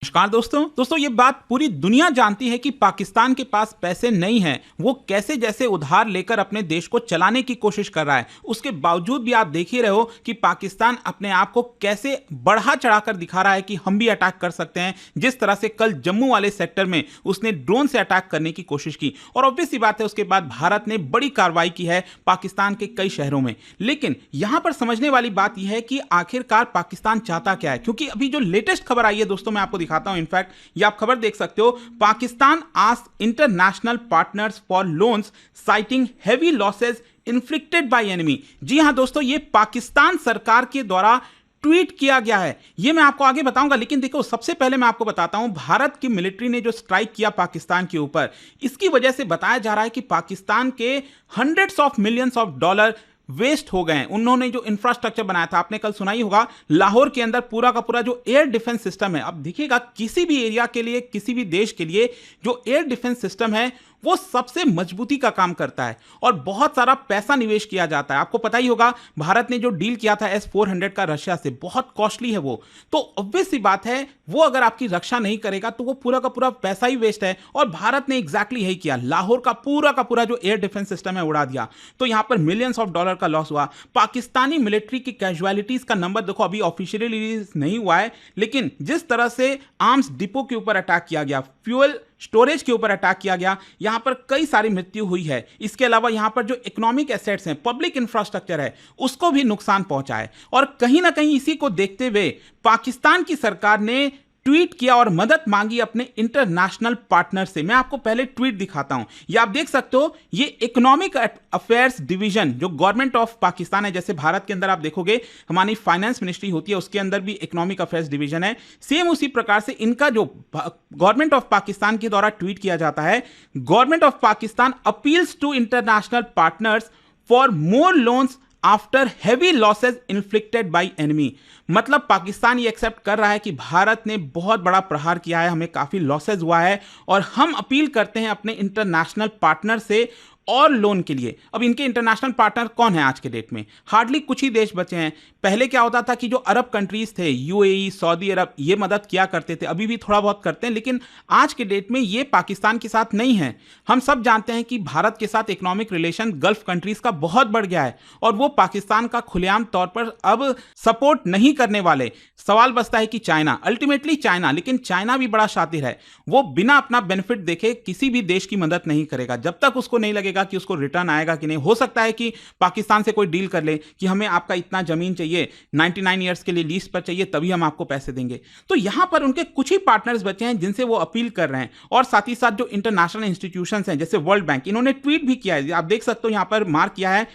नमस्कार दोस्तों ये बात पूरी दुनिया जानती है कि पाकिस्तान के पास पैसे नहीं हैं। वो कैसे जैसे उधार लेकर अपने देश को चलाने की कोशिश कर रहा है। उसके बावजूद भी आप देख ही रहे हो कि पाकिस्तान अपने आप को कैसे बढ़ा चढ़ाकर दिखा रहा है कि हम भी अटैक कर सकते हैं। जिस तरह से कल जम्मू वाले सेक्टर में उसने ड्रोन से अटैक करने की कोशिश की और ऑब्वियस सी बात है उसके बाद भारत ने बड़ी कार्रवाई की है पाकिस्तान के कई शहरों में। लेकिन यहां पर समझने वाली बात यह है कि आखिरकार पाकिस्तान चाहता क्या है, क्योंकि अभी जो लेटेस्ट खबर आई है दोस्तों मैं आपको दिखाता हूं। इनफैक्ट ये आप खबर देख सकते हो, Pakistan asked international partners for loans citing heavy losses inflicted by enemy. जी हां दोस्तों, ये पाकिस्तान सरकार के द्वारा ट्वीट किया गया है। ये मैं आपको आगे बताऊंगा, लेकिन देखो सबसे पहले मैं आपको बताता हूं भारत की मिलिट्री ने जो स्ट्राइक किया पाकिस्तान के ऊपर, इसकी वजह से बताया जा रहा है कि पाकिस्तान के hundreds of millions of dollar waste हो गए हैं। उन्होंने जो इंफ्रास्ट्रक्चर बनाया था, आपने कल सुना ही होगा, लाहौर के अंदर पूरा का पूरा जो एयर डिफेंस सिस्टम है। अब देखिएगा किसी भी एरिया के लिए, किसी भी देश के लिए जो एयर डिफेंस सिस्टम है वो सबसे मजबूती का काम करता है और बहुत सारा पैसा निवेश किया जाता है। आपको पता ही होगा भारत ने जो डील किया था S-400 का रशिया से, बहुत कॉस्टली है वो। तो ऑब्वियस सी बात है वो अगर आपकी रक्षा नहीं करेगा तो वो पूरा का पूरा पैसा ही वेस्ट है। और भारत ने एग्जैक्टली यही किया, लाहौर का पूरा जो एयर डिफेंस सिस्टम है उड़ा दिया। तो यहां पर मिलियंस ऑफ डॉलर का लॉस हुआ। पाकिस्तानी मिलिट्री की कैजुअलिटीज का नंबर देखो, अभी ऑफिशियली रिलीज नहीं हुआ है, लेकिन जिस तरह से आर्म्स डिपो के ऊपर अटैक किया गया, फ्यूल स्टोरेज के ऊपर अटैक किया गया, यहां पर कई सारी मृत्यु हुई है। इसके अलावा यहां पर जो इकोनॉमिक एसेट्स हैं, पब्लिक इंफ्रास्ट्रक्चर है, उसको भी नुकसान पहुंचा है। और कहीं ना कहीं इसी को देखते हुए पाकिस्तान की सरकार ने ट्वीट किया और मदद मांगी अपने इंटरनेशनल पार्टनर से। मैं आपको पहले ट्वीट दिखाता हूं, ये आप देख सकते हो। ये इकोनॉमिक अफेयर्स डिवीजन जो गवर्नमेंट ऑफ पाकिस्तान है, जैसे भारत के अंदर आप देखोगे हमारी फाइनेंस मिनिस्ट्री होती है, उसके अंदर भी इकोनॉमिक अफेयर्स डिवीजन है। सेम उसी प्रकार से इनका जो गवर्नमेंट ऑफ पाकिस्तान के द्वारा ट्वीट किया जाता है, government of Pakistan appeals to international partners for more loans after heavy losses inflicted by enemy. मतलब पाकिस्तान ये एक्सेप्ट कर रहा है कि भारत ने बहुत बड़ा प्रहार किया है, हमें काफी लॉसेज हुआ है और हम अपील करते हैं अपने इंटरनेशनल पार्टनर से और लोन के लिए। अब इनके इंटरनेशनल पार्टनर कौन है आज के डेट में? हार्डली कुछ ही देश बचे हैं। पहले क्या होता था कि जो अरब कंट्रीज थे, यूएई, सऊदी अरब, ये मदद किया करते थे, अभी भी थोड़ा बहुत करते हैं, लेकिन आज के डेट में ये पाकिस्तान के साथ नहीं है। हम सब जानते हैं कि भारत के साथ इकोनॉमिक रिलेशन गल्फ कंट्रीज का बहुत बढ़ गया है और वो पाकिस्तान का खुलेआम तौर पर अब सपोर्ट नहीं करने वाले। सवाल बचता है कि चाइना, अल्टीमेटली चाइना, लेकिन चाइना भी बड़ा शातिर है, वो बिना अपना बेनिफिट देखे किसी भी देश की मदद नहीं करेगा जब तक उसको नहीं लगेगा कि उसको रिटर्न आएगा कि नहीं। हो सकता है कि पाकिस्तान से कोई डील कर ले कि हमें आपका इतना जमीन चाहिए, 99 ईयर्स के लिए लीज पर चाहिए, तभी हम आपको पैसे देंगे। तो यहां पर उनके कुछ ही पार्टनर्स बचे हैं जिनसे वो अपील कर रहे हैं। और साथ ही साथ जो इंटरनेशनल इंस्टीट्यूशंस हैं जैसे वर्ल्ड बैंक, इन्होंने ट्वीट भी किया है, आप देख सकते हो यहां पर मार्क किया है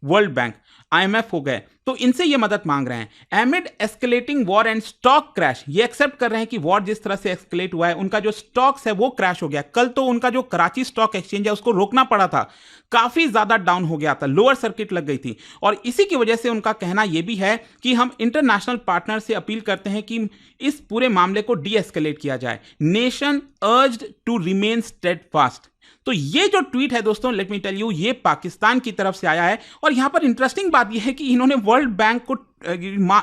@वर्ल्ड बैंक, IMF हो गए, तो इनसे ये मदद मांग रहे हैं। एमिड escalating war and stock crash, ये एक्सेप्ट कर रहे हैं कि वॉर जिस तरह से एस्केलेट हुआ है, उनका जो स्टॉक्स है वो क्रैश हो गया। कल तो उनका जो कराची स्टॉक एक्सचेंज है उसको रोकना पड़ा था, काफी ज्यादा डाउन हो गया था, लोअर सर्किट लग गई थी। और इसी की वजह से उनका कहना यह भी है कि हम इंटरनेशनल पार्टनर से अपील करते हैं कि इस पूरे मामले को डी एस्केलेट किया जाए। Nation urged to remain steadfast. तो ये जो ट्वीट है दोस्तों, लेट मी टेल यू, ये पाकिस्तान की तरफ से आया है। और यहां पर इंटरेस्टिंग बात यह है कि इन्होंने वर्ल्ड बैंक को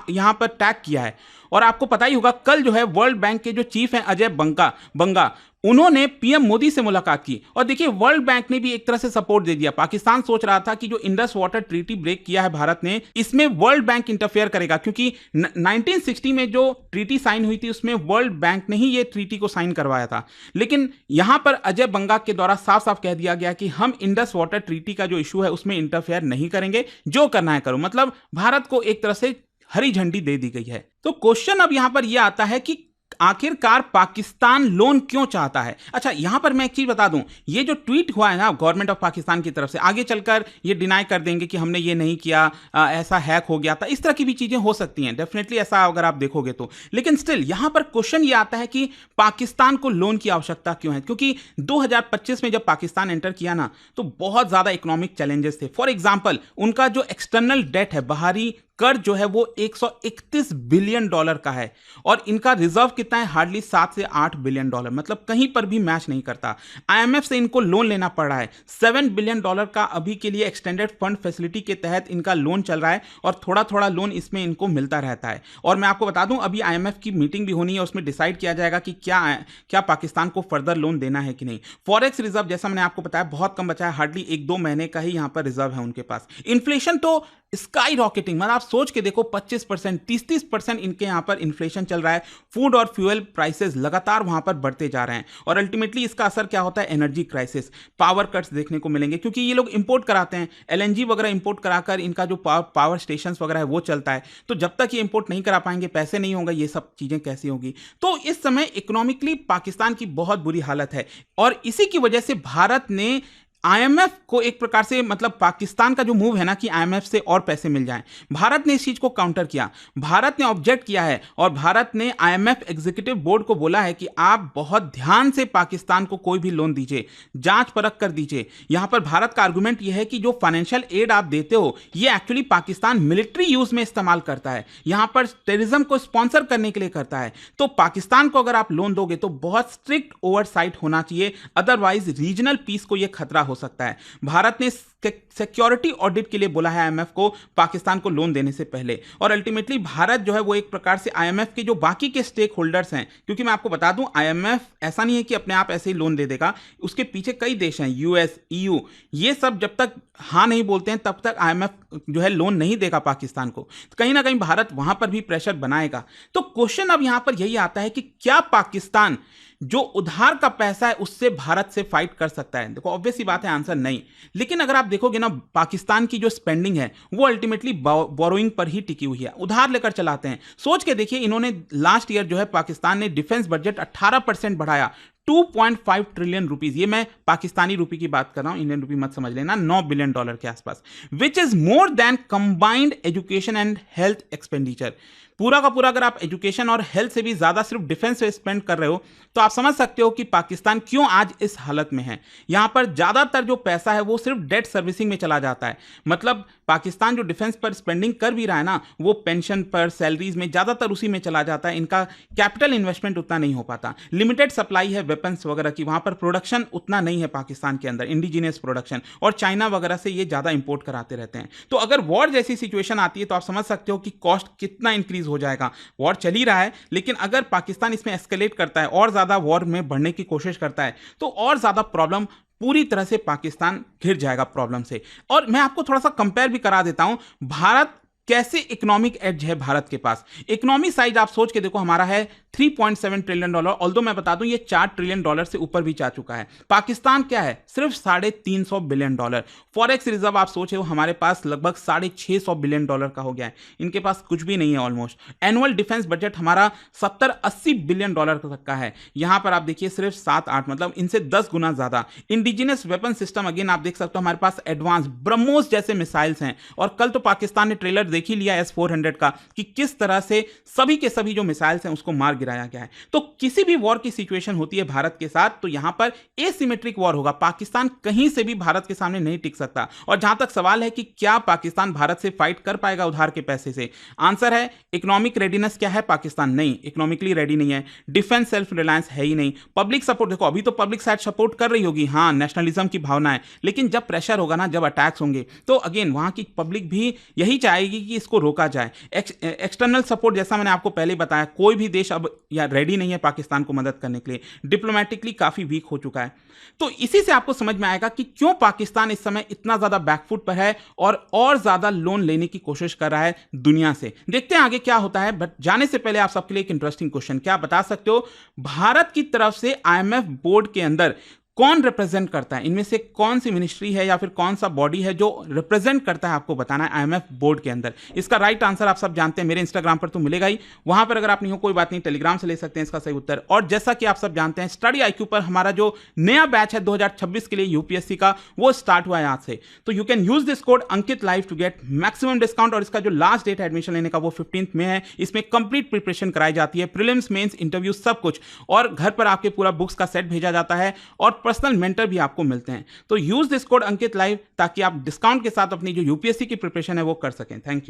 यहां पर टैग किया है। और आपको पता ही होगा कल जो है वर्ल्ड बैंक के जो चीफ हैं अजय बंगा, उन्होंने पीएम मोदी से मुलाकात की। और देखिए वर्ल्ड बैंक ने भी एक तरह से सपोर्ट दे दिया। पाकिस्तान सोच रहा था कि जो इंडस वाटर ट्रीटी ब्रेक किया है भारत ने, इसमें वर्ल्ड बैंक इंटरफेयर करेगा, क्योंकि 1960 में जो ट्रीटी साइन हुई थी उसमें वर्ल्ड बैंक ने ही ये ट्रीटी को साइन करवाया था। लेकिन यहां पर अजय बंगा के द्वारा साफ साफ कह दिया गया कि हम इंडस वाटर ट्रीटी का जो इशू है उसमें इंटरफेयर नहीं करेंगे, जो करना है करो। मतलब भारत को एक तरह से हरी झंडी दे दी गई है। तो क्वेश्चन अब यहां पर यह आता है कि आखिरकार पाकिस्तान लोन क्यों चाहता है? अच्छा, यहां पर मैं एक चीज बता दूं, ये जो ट्वीट हुआ है ना गवर्नमेंट ऑफ पाकिस्तान की तरफ से, आगे चलकर ये डिनाई कर देंगे कि हमने ये नहीं किया, ऐसा हैक हो गया था, इस तरह की भी चीजें हो सकती हैं, डेफिनेटली ऐसा अगर आप देखोगे तो। लेकिन स्टिल यहां पर क्वेश्चन ये आता है कि पाकिस्तान को लोन की आवश्यकता क्यों है? क्योंकि 2025 में जब पाकिस्तान एंटर किया ना, तो बहुत ज्यादा इकोनॉमिक चैलेंजेस थे। फॉर एग्जाम्पल, उनका जो एक्सटर्नल डेट है, बाहरी कर्ज जो है वो 131 बिलियन डॉलर का है और इनका रिजर्व कितना है, हार्डली 7 से 8 बिलियन डॉलर, मतलब कहीं पर भी मैच नहीं करता। आईएमएफ से इनको लोन लेना पड़ रहा है, 7 बिलियन डॉलर का अभी के लिए एक्सटेंडेड फंड फैसिलिटी के तहत इनका लोन चल रहा है और थोड़ा थोड़ा लोन इसमें इनको मिलता रहता है। और मैं आपको बता दूं अभी आईएमएफ की मीटिंग भी होनी है, उसमें डिसाइड किया जाएगा कि क्या पाकिस्तान को फर्दर लोन देना है कि नहीं। फॉरेक्स रिजर्व जैसा मैंने आपको बताया बहुत कम बचा है, हार्डली 1-2 महीने का ही यहां पर रिजर्व है उनके पास। इन्फ्लेशन तो स्काई रॉकेटिंग, मतलब आप सोच के देखो 25%, 30% इनके यहां पर इन्फ्लेशन चल रहा है। फूड और फ्यूल प्राइसेस लगातार वहां पर बढ़ते जा रहे हैं और अल्टीमेटली इसका असर क्या होता है, एनर्जी क्राइसिस, पावर कट्स देखने को मिलेंगे क्योंकि ये लोग इंपोर्ट कराते हैं, एलएनजी वगैरह इंपोर्ट कराकर इनका जो पावर स्टेशन वगैरह है वो चलता है। तो जब तक ये इंपोर्ट नहीं करा पाएंगे, पैसे नहीं होंगे, ये सब चीजें कैसी होगी। तो इस समय इकोनॉमिकली पाकिस्तान की बहुत बुरी हालत है और इसी की वजह से भारत ने आईएमएफ को एक प्रकार से, मतलब पाकिस्तान का जो मूव है ना कि आईएमएफ से और पैसे मिल जाएं, भारत ने इस चीज को काउंटर किया। भारत ने ऑब्जेक्ट किया है और भारत ने आईएमएफ एग्जीक्यूटिव बोर्ड को बोला है कि आप बहुत ध्यान से पाकिस्तान को कोई भी लोन दीजिए, जांच परख कर दीजिए। यहां पर भारत का आर्गुमेंट यह है कि जो फाइनेंशियल एड आप देते हो ये एक्चुअली पाकिस्तान मिलिट्री यूज में इस्तेमाल करता है, यहां पर टेररिज्म को स्पॉन्सर करने के लिए करता है। तो पाकिस्तान को अगर आप लोन दोगे तो बहुत स्ट्रिक्ट ओवरसाइट होना चाहिए, अदरवाइज रीजनल पीस को यह खतरा हो सकता है। भारत ने सिक्योरिटी ऑडिट के लिए बोला है आईएमएफ को पाकिस्तान को लोन देने से पहले और अल्टीमेटली भारत जो है वो एक प्रकार से आईएमएफ के जो बाकी के स्टेक होल्डर्स हैं, क्योंकि मैं आपको बता दूं आईएमएफ ऐसा नहीं है कि अपने आप ऐसे ही लोन दे देगा, उसके पीछे कई देश हैं, यूएस, ईयू, ये सब जब तक हाँ नहीं बोलते हैं तब तक आईएमएफ जो है लोन नहीं देगा पाकिस्तान को। तो कहीं ना कहीं भारत वहां पर भी प्रेशर बनाएगा। तो क्वेश्चन अब यहां पर यही आता है कि क्या पाकिस्तान जो उधार का पैसा है उससे भारत से फाइट कर सकता है? देखो ऑब्वियस ही बात है, आंसर नहीं। लेकिन अगर आप देखोगे ना पाकिस्तान की जो स्पेंडिंग है वो अल्टीमेटली बोरोइंग पर ही टिकी हुई है, उधार लेकर चलाते हैं। सोच के देखिए, इन्होंने लास्ट ईयर जो है पाकिस्तान ने डिफेंस बजट 18% बढ़ाया, 2.5 ट्रिलियन रुपीज, ये मैं पाकिस्तानी रुपए की बात कर रहा हूं, इंडियन रुपए मत समझ लेना, 9 बिलियन डॉलर के आसपास, which is more than combined education and health expenditure. पूरा का पूरा अगर आप एजुकेशन और हेल्थ से भी ज्यादा सिर्फ डिफेंस पे स्पेंड कर रहे हो तो आप समझ सकते हो कि पाकिस्तान क्यों आज इस हालत में है। यहां पर ज्यादातर जो पैसा है वो सिर्फ डेट सर्विसिंग में चला जाता है, मतलब पाकिस्तान जो डिफेंस पर स्पेंडिंग कर भी रहा है ना वो पेंशन पर, सैलरीज में ज्यादातर उसी में चला जाता है। इनका कैपिटल इन्वेस्टमेंट उतना नहीं हो पाता, लिमिटेड सप्लाई है वेपन्स वगैरह की, वहां पर प्रोडक्शन उतना नहीं है पाकिस्तान के अंदर, इंडिजिनियस प्रोडक्शन, और चाइना वगैरह से ये ज्यादा इंपोर्ट कराते रहते हैं। तो अगर वॉर जैसी सिचुएशन आती है तो आप समझ सकते हो कि कॉस्ट कितना इंक्रीज हो जाएगा। वॉर चल ही रहा है, लेकिन अगर पाकिस्तान इसमें एस्केलेट करता है और ज्यादा वॉर में बढ़ने की कोशिश करता है तो और ज्यादा प्रॉब्लम, पूरी तरह से पाकिस्तान घिर जाएगा प्रॉब्लम से। और मैं आपको थोड़ा सा कंपेयर भी करा देता हूं, भारत कैसे इकोनॉमिक एज है भारत के पास। इकोनॉमी साइज आप सोच के देखो, हमारा है 3.7 ट्रिलियन डॉलर, ऑल्दो मैं बता दूं ये 4 ट्रिलियन डॉलर से ऊपर भी जा चुका है। पाकिस्तान क्या है, सिर्फ 350 बिलियन डॉलर। फॉरेक्स रिजर्व आप सोचे हो हमारे पास लगभग 650 बिलियन डॉलर का हो गया है, इनके पास कुछ भी नहीं है ऑलमोस्ट। एनुअल डिफेंस बजट हमारा 70-80 बिलियन डॉलर तक का है, यहां पर आप देखिए सिर्फ 7-8, मतलब इनसे 10 गुना ज्यादा। इंडिजिनियस वेपन सिस्टम अगेन आप देख सकते हो, हमारे पास एडवांस ब्रह्मोस जैसे मिसाइल्स हैं, और कल तो पाकिस्तान ने ट्रेलर देख ही लिया S-400 का कि किस तरह से सभी के सभी जो मिसाइल्स हैं उसको मार गिराया गया है। तो किसी भी वॉर की सिचुएशन होती है भारत के साथ तो यहां पर एसिमेट्रिक वॉर होगा, पाकिस्तान कहीं से भी भारत के सामने नहीं टिक सकता। और जहां तक सवाल है कि क्या पाकिस्तान भारत से फाइट कर पाएगा उधार के पैसे से, आंसर है इकोनॉमिक रेडीनेस क्या है पाकिस्तान, नहीं, इकोनॉमिकली रेडी नहीं है। डिफेंस सेल्फ रिलायंस है ही नहीं। पब्लिक सपोर्ट देखो, अभी तो पब्लिक साइड सपोर्ट कर रही होगी, हाँ नेशनलिज्म की भावना है, लेकिन जब प्रेशर होगा ना, जब अटैक्स होंगे तो अगेन वहां की पब्लिक भी यही चाहेगी कि इसको रोका जाए। एक्सटर्नल सपोर्ट जैसा मैंने आपको पहले बताया, कोई भी देश अब या रेडी नहीं है पाकिस्तान को मदद करने के लिए, डिप्लोमेटिकली काफी वीक हो चुका है। तो इसी से आपको समझ में आएगा कि क्यों पाकिस्तान इस समय इतना ज्यादा बैकफुट पर है और ज्यादा लोन लेने की कोशिश कर रहा है दुनिया से। देखते हैं आगे क्या होता है, बट जाने से पहले आप सबके लिए एक इंटरेस्टिंग क्वेश्चन, क्या बता सकते हो भारत की तरफ से आईएमएफ बोर्ड के अंदर कौन रिप्रेजेंट करता है? इनमें से कौन सी मिनिस्ट्री है या फिर कौन सा बॉडी है जो रिप्रेजेंट करता है, आपको बताना है आईएमएफ बोर्ड के अंदर। इसका राइट आंसर आप सब जानते हैं, मेरे इंस्टाग्राम पर तो मिलेगा ही, वहां पर अगर आप नहीं हो कोई बात नहीं, टेलीग्राम से ले सकते हैं इसका सही उत्तर। और जैसा कि आप सब जानते हैं स्टडी आईक्यू पर हमारा जो नया बैच है 2026 के लिए यूपीएससी का, वो स्टार्ट हुआ है आज से। तो you can use this code Ankit live to get maximum discount. और इसका जो लास्ट डेट है एडमिशन लेने का वो 15 में है। इसमें कंप्लीट प्रिपरेशन कराई जाती है, प्रीलिम्स, मेंस, इंटरव्यू सब कुछ, और घर पर आपके पूरा बुक्स का सेट भेजा जाता है और पर्सनल मेंटर भी आपको मिलते हैं। तो use this code Ankit live ताकि आप डिस्काउंट के साथ अपनी जो यूपीएससी की प्रिपरेशन है वो कर सकें। Thank you.